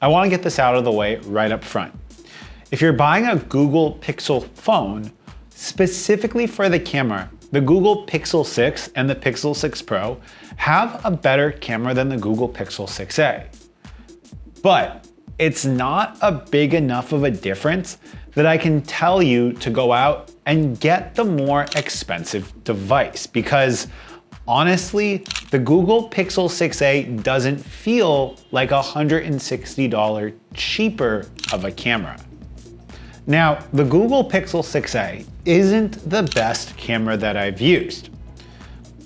I want to get this out of the way right up front. If you're buying a Google Pixel phone, specifically for the camera, the Google Pixel 6 and the Pixel 6 Pro have a better camera than the Google Pixel 6a. But it's not a big enough of a difference that I can tell you to go out and get the more expensive device, because honestly, the Google Pixel 6a doesn't feel like $160 cheaper of a camera. Now, the Google Pixel 6a isn't the best camera that I've used,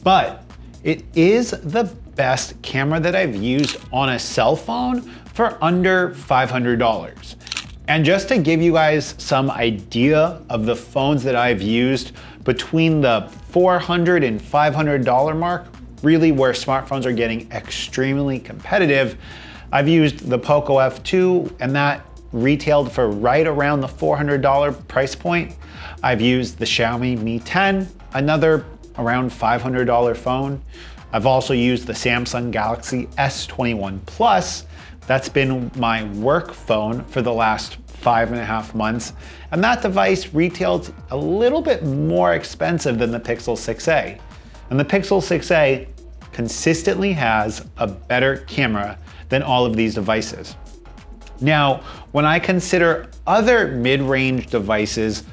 but it is the best camera that I've used on a cell phone for under $500. And just to give you guys some idea of the phones that I've used between the $400 and $500 mark, really where smartphones are getting extremely competitive, I've used the Poco F2, and that retailed for right around the $400 price point. I've used the Xiaomi Mi 10, another around $500 phone. I've also used the Samsung Galaxy S21 Plus. That's been my work phone for the last 5.5 months. And that device retailed a little bit more expensive than the Pixel 6a. And the Pixel 6a consistently has a better camera than all of these devices. Now, when I consider other mid-range devices,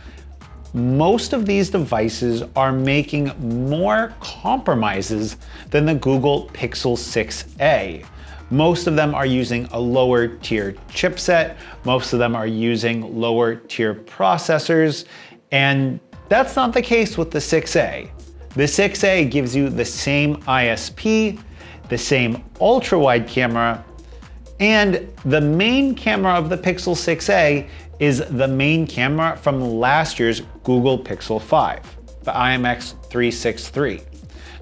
most of these devices are making more compromises than the Google Pixel 6a. Most of them are using a lower tier chipset. Most of them are using lower tier processors. And that's not the case with the 6a. The 6a gives you the same ISP, the same ultra-wide camera, and the main camera of the Pixel 6a is the main camera from last year's Google Pixel 5, the IMX363.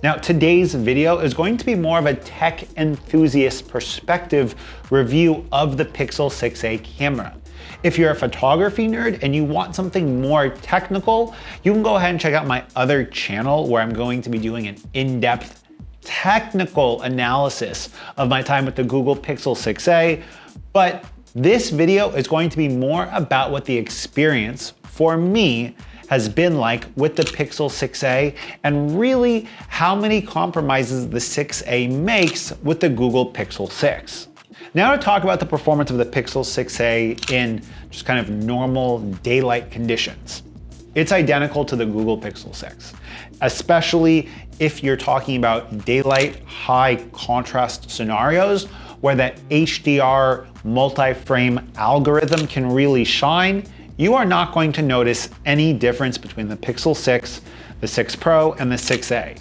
Now, today's video is going to be more of a tech enthusiast perspective review of the Pixel 6a camera. If you're a photography nerd and you want something more technical, you can go ahead and check out my other channel where I'm going to be doing an in-depth technical analysis of my time with the Google Pixel 6a, but this video is going to be more about what the experience for me has been like with the Pixel 6a and really how many compromises the 6a makes with the Google Pixel 6. Now to talk about the performance of the Pixel 6a in just kind of normal daylight conditions. It's identical to the Google Pixel 6, especially if you're talking about daylight high contrast scenarios where that HDR multi-frame algorithm can really shine. You are not going to notice any difference between the Pixel 6, the 6 Pro, and the 6a.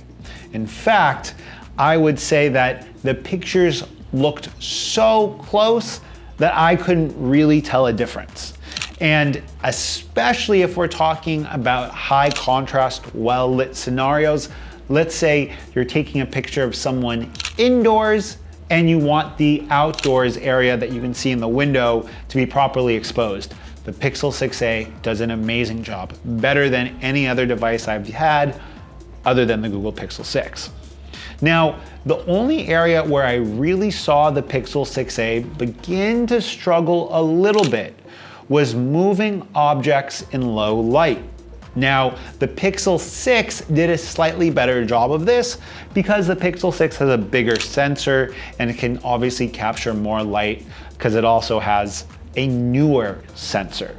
In fact, I would say that the pictures looked so close that I couldn't really tell a difference. And especially if we're talking about high contrast, well-lit scenarios, let's say you're taking a picture of someone indoors and you want the outdoors area that you can see in the window to be properly exposed. The Pixel 6a does an amazing job, better than any other device I've had other than the Google Pixel 6. Now, the only area where I really saw the Pixel 6a begin to struggle a little bit was moving objects in low light. Now, the Pixel 6 did a slightly better job of this because the Pixel 6 has a bigger sensor and it can obviously capture more light because it also has a newer sensor.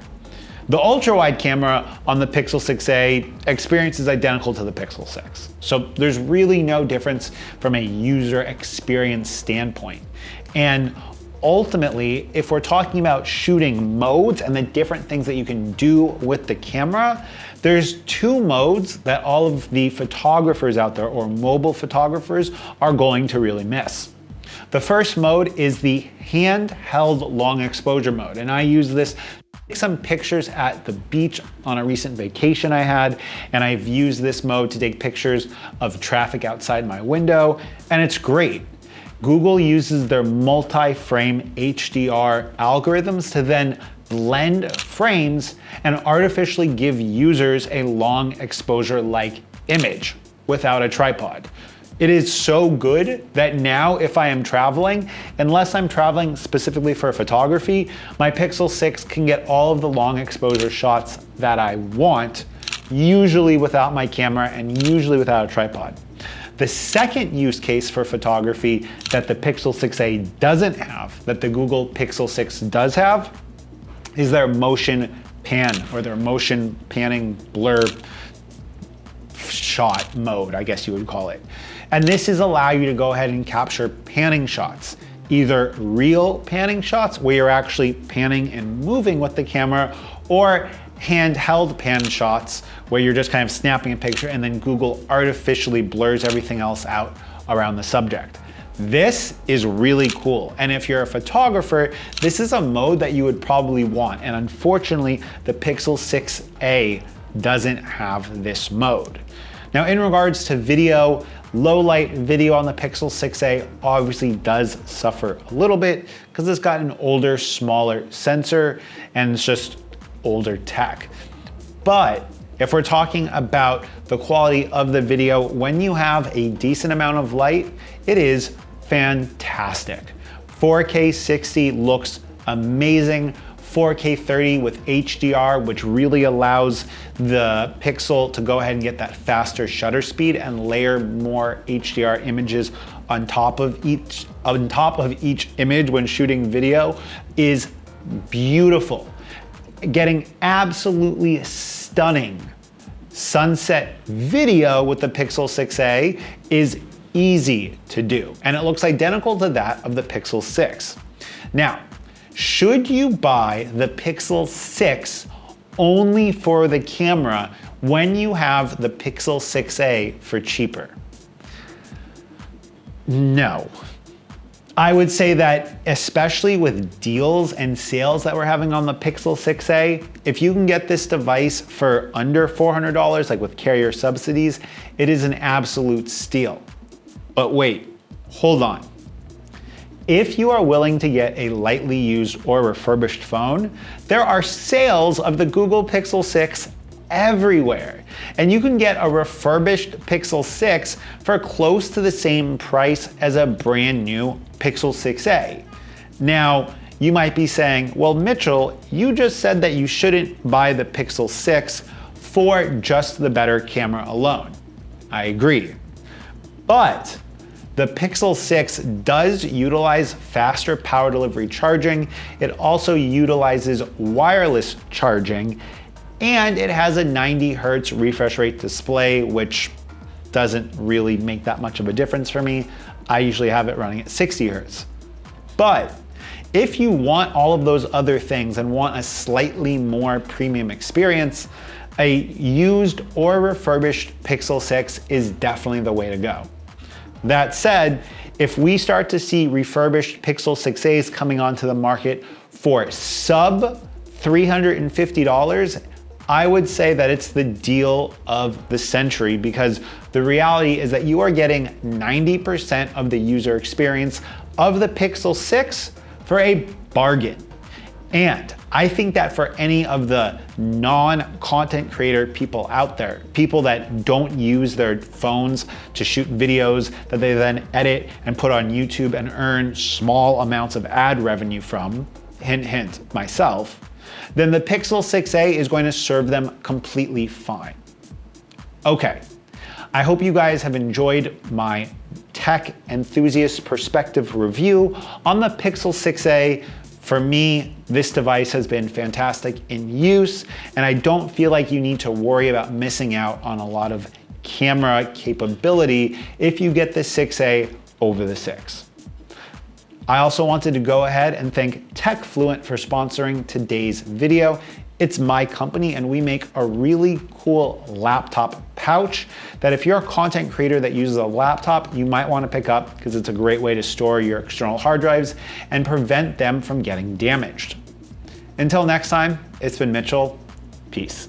The ultra-wide camera on the Pixel 6a experience is identical to the Pixel 6. So there's really no difference from a user experience standpoint. And ultimately, if we're talking about shooting modes and the different things that you can do with the camera, there's two modes that all of the photographers out there or mobile photographers are going to really miss. The first mode is the handheld long exposure mode, and I use this to take some pictures at the beach on a recent vacation I had, and I've used this mode to take pictures of traffic outside my window, and it's great. Google uses their multi-frame HDR algorithms to then blend frames and artificially give users a long exposure-like image without a tripod. It is so good that now if I am traveling, unless I'm traveling specifically for photography, my Pixel 6 can get all of the long exposure shots that I want, usually without my camera and usually without a tripod. The second use case for photography that the Pixel 6a doesn't have, that the Google Pixel 6 does have, is their motion pan, or their motion panning blur shot mode, I guess you would call it. And this is allow you to go ahead and capture panning shots, either real panning shots where you're actually panning and moving with the camera, or handheld pan shots where you're just kind of snapping a picture and then Google artificially blurs everything else out around the subject. This is really cool. And if you're a photographer, this is a mode that you would probably want. And unfortunately, the Pixel 6a doesn't have this mode. Now, in regards to video, low light video on the Pixel 6a obviously does suffer a little bit because it's got an older, smaller sensor and it's just older tech. But if we're talking about the quality of the video, when you have a decent amount of light, it is fantastic. 4K 60 looks amazing. 4K 30 with HDR, which really allows the Pixel to go ahead and get that faster shutter speed and layer more HDR images on top of each image when shooting video, is beautiful. Getting absolutely stunning sunset video with the Pixel 6a is easy to do, and it looks identical to that of the Pixel 6. Now, should you buy the Pixel 6 only for the camera when you have the Pixel 6a for cheaper? No. I would say that especially with deals and sales that we're having on the Pixel 6a, if you can get this device for under $400, like with carrier subsidies, it is an absolute steal. But wait, hold on. If you are willing to get a lightly used or refurbished phone, there are sales of the Google Pixel 6 everywhere. And you can get a refurbished Pixel 6 for close to the same price as a brand new Pixel 6a. Now, you might be saying, well, Mitchell, you just said that you shouldn't buy the Pixel 6 for just the better camera alone. I agree. But the Pixel 6 does utilize faster power delivery charging. It also utilizes wireless charging, and it has a 90 Hertz refresh rate display, which doesn't really make that much of a difference for me. I usually have it running at 60 Hertz. But if you want all of those other things and want a slightly more premium experience, a used or refurbished Pixel 6 is definitely the way to go. That said, if we start to see refurbished Pixel 6a's coming onto the market for sub $350, I would say that it's the deal of the century, because the reality is that you are getting 90% of the user experience of the Pixel 6 for a bargain. And I think that for any of the non-content creator people out there, people that don't use their phones to shoot videos that they then edit and put on YouTube and earn small amounts of ad revenue from, hint, hint, myself, then the Pixel 6a is going to serve them completely fine. Okay, I hope you guys have enjoyed my tech enthusiast perspective review on the Pixel 6a. For me, this device has been fantastic in use, and I don't feel like you need to worry about missing out on a lot of camera capability if you get the 6a over the 6. I also wanted to go ahead and thank TechFluent for sponsoring today's video. It's my company, and we make a really cool laptop pouch that if you're a content creator that uses a laptop, you might want to pick up, because it's a great way to store your external hard drives and prevent them from getting damaged. Until next time, it's been Mitchell. Peace.